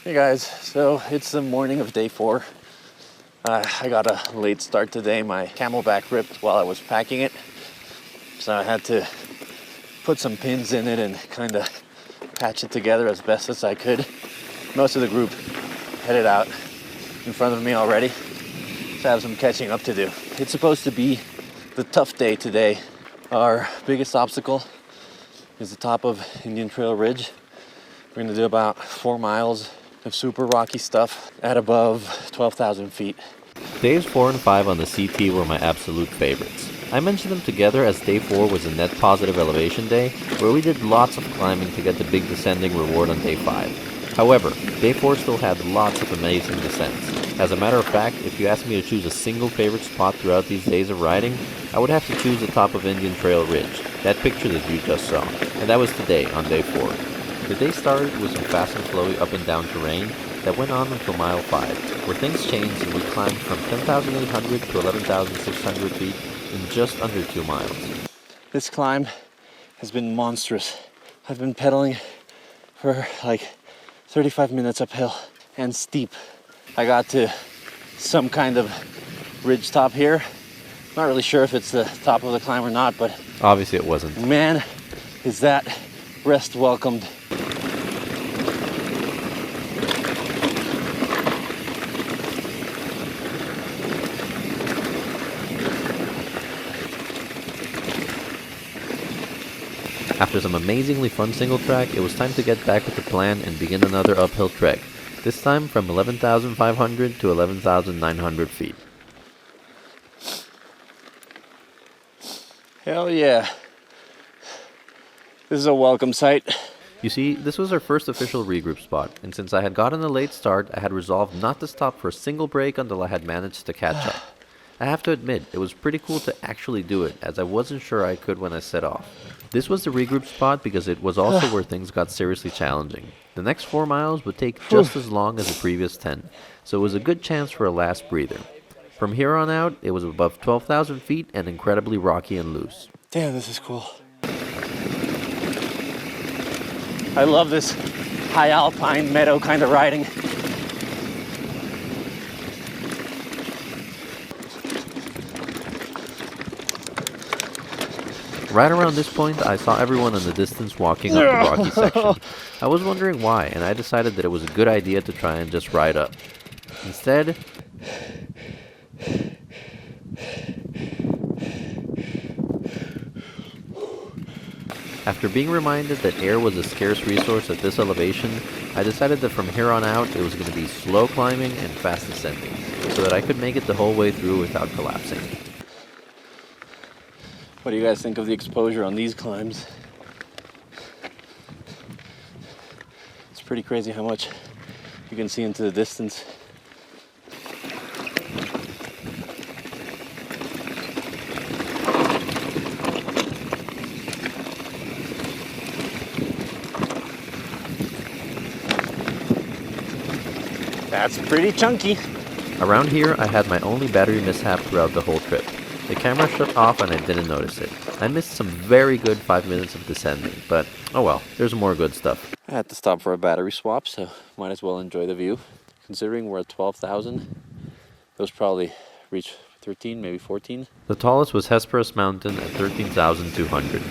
Hey guys, so it's the morning of day 4. I got a late start today. My camelback ripped while I was packing it, so I had to put some pins in it and kind of patch it together as best as I could. Most of the group headed out in front of me already, so I have some catching up to do. It's supposed to be the tough day today. Our biggest obstacle is the top of Indian Trail Ridge. We're gonna do about 4 miles of super rocky stuff at above 12,000 feet. Days 4 and 5 on the CT were my absolute favorites. I mentioned them together as day 4 was a net positive elevation day, where we did lots of climbing to get the big descending reward on day 5. However, day 4 still had lots of amazing descents. As a matter of fact, if you asked me to choose a single favorite spot throughout these days of riding, I would have to choose the top of Indian Trail Ridge, that picture that you just saw, and that was today on day 4. The day started with some fast and flowy up and down terrain that went on until mile 5, where things changed and we climbed from 10,800 to 11,600 feet in just under 2 miles. This climb has been monstrous. I've been pedaling for like 35 minutes uphill and steep. I got to some kind of ridge top here. Not really sure if it's the top of the climb or not, but obviously it wasn't. Man, is that rest welcomed. After some amazingly fun single track, it was time to get back with the plan and begin another uphill trek, this time from 11,500 to 11,900 feet. Hell yeah. This is a welcome sight. You see, this was our first official regroup spot, and since I had gotten a late start, I had resolved not to stop for a single break until I had managed to catch up. I have to admit, it was pretty cool to actually do it, as I wasn't sure I could when I set off. This was the regroup spot because it was also where things got seriously challenging. The next 4 miles would take just as long as the previous 10, so it was a good chance for a last breather. From here on out, it was above 12,000 feet and incredibly rocky and loose. Damn, this is cool. I love this high alpine meadow kind of riding. Right around this point, I saw everyone in the distance walking up the rocky section. I was wondering why, and I decided that it was a good idea to try and just ride up. Instead, after being reminded that air was a scarce resource at this elevation, I decided that from here on out it was going to be slow climbing and fast descending, so that I could make it the whole way through without collapsing. What do you guys think of the exposure on these climbs? It's pretty crazy how much you can see into the distance. That's pretty chunky. Around here, I had my only battery mishap throughout the whole trip. The camera shut off and I didn't notice it. I missed some very good 5 minutes of descending, but oh well, there's more good stuff. I had to stop for a battery swap, so might as well enjoy the view. Considering we're at 12,000, those probably reach 13, maybe 14. The tallest was Hesperus Mountain at 13,200.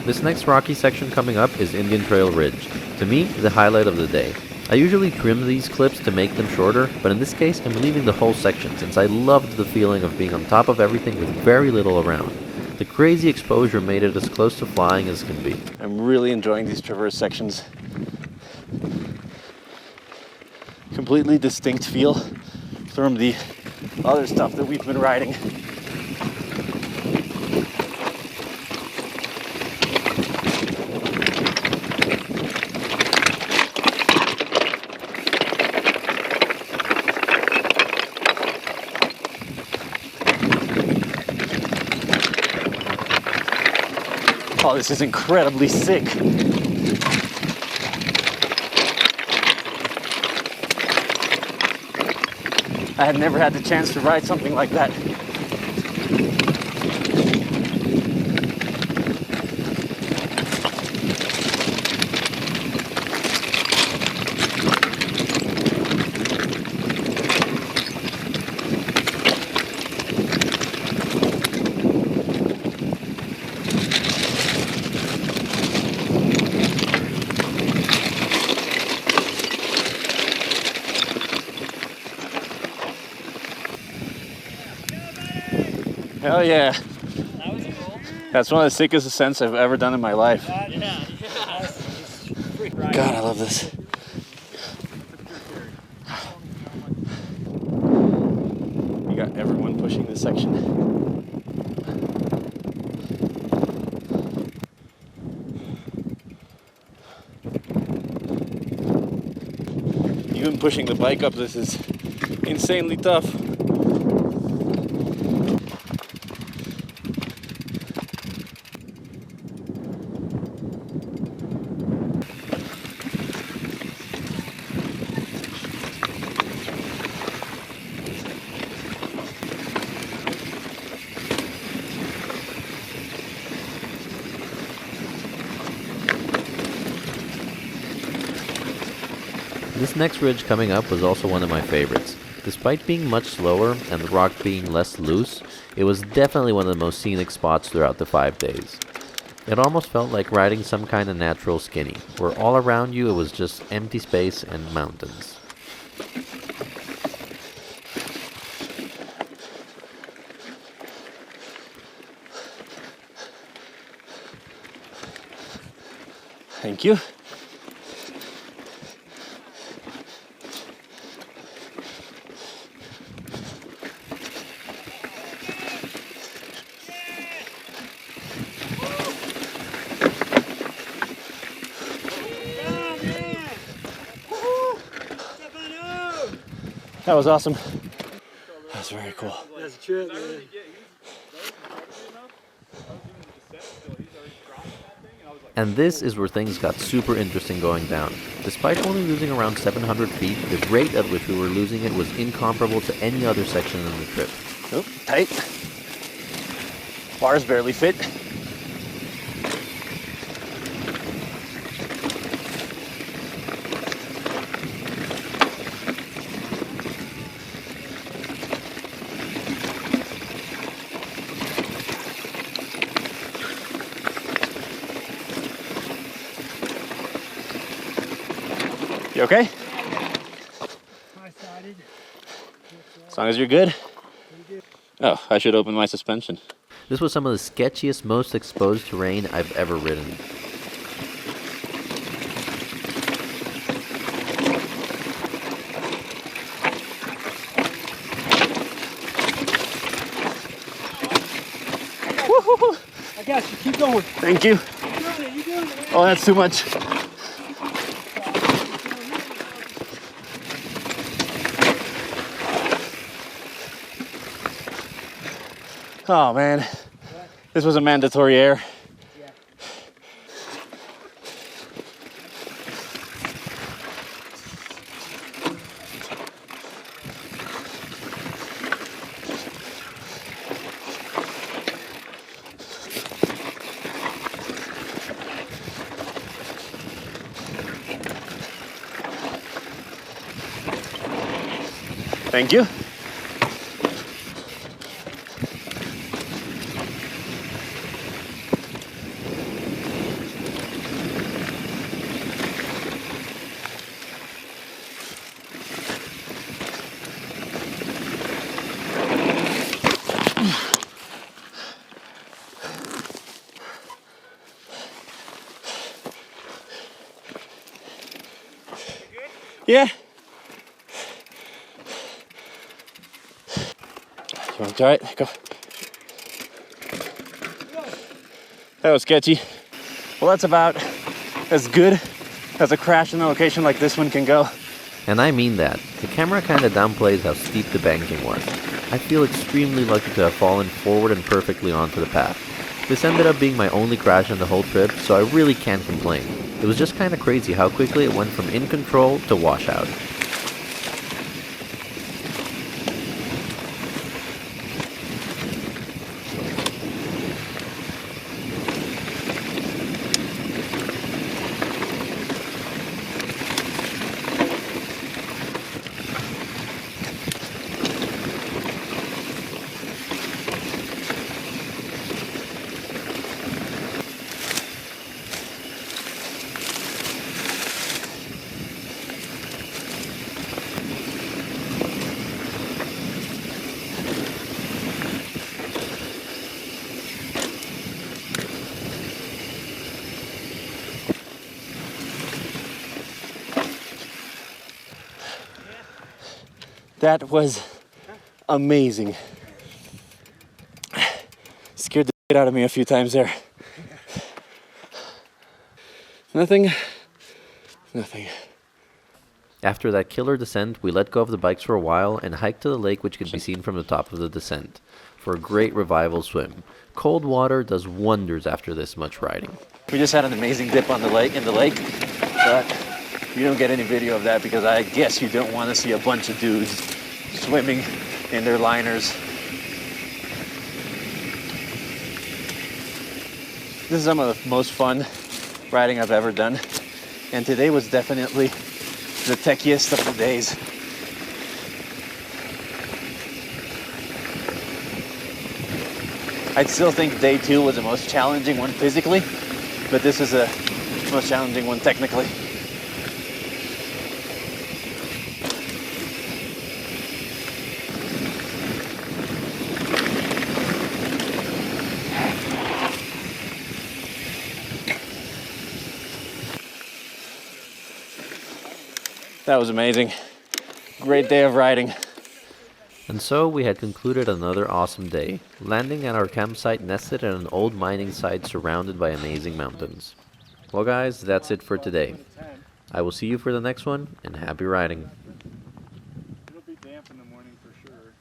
This next rocky section coming up is Indian Trail Ridge. To me, the highlight of the day. I usually trim these clips to make them shorter, but in this case I'm leaving the whole section since I loved the feeling of being on top of everything with very little around. The crazy exposure made it as close to flying as can be. I'm really enjoying these traverse sections. Completely distinct feel from the other stuff that we've been riding. Oh, this is incredibly sick. I had never had the chance to ride something like that. Hell yeah. That was cool. That's one of the sickest ascents I've ever done in my life. Yeah. God, I love this. You got everyone pushing this section. Even pushing the bike up this is insanely tough. This next ridge coming up was also one of my favorites. Despite being much slower and the rock being less loose, it was definitely one of the most scenic spots throughout the 5 days. It almost felt like riding some kind of natural skinny, where all around you it was just empty space and mountains. Thank you. That was awesome. That's very cool. That's true, man. And this is where things got super interesting going down. Despite only losing around 700 feet, the rate at which we were losing it was incomparable to any other section in the trip. Oh, tight. Bars barely fit. You okay? As long as you're good. Oh, I should open my suspension. This was some of the sketchiest, most exposed terrain I've ever ridden. Woo-hoo-hoo. I got you. Keep going. Thank you. You're doing it. You're doing it. Oh, that's too much. Oh man, this was a mandatory air. Yeah. Thank you. Yeah. You want to try it? Go. That was sketchy. Well, that's about as good as a crash in a location like this one can go. And I mean that. The camera kinda downplays how steep the banking was. I feel extremely lucky to have fallen forward and perfectly onto the path. This ended up being my only crash in the whole trip, so I really can't complain. It was just kinda crazy how quickly it went from in control to washout. That was amazing. Scared the shit out of me a few times there. Nothing. After that killer descent, we let go of the bikes for a while and hiked to the lake, which could be seen from the top of the descent, for a great revival swim. Cold water does wonders after this much riding. We just had an amazing dip on the lake, but you don't get any video of that because I guess you don't want to see a bunch of dudes swimming in their liners. This is some of the most fun riding I've ever done, and today was definitely the techiest of the days. I'd still think day 2 was the most challenging one physically, but this is the most challenging one technically. That was amazing. Great day of riding. And so we had concluded another awesome day, landing at our campsite nested in an old mining site surrounded by amazing mountains. Well guys, that's it for today. I will see you for the next one, and happy riding. It'll be damp in the morning for sure.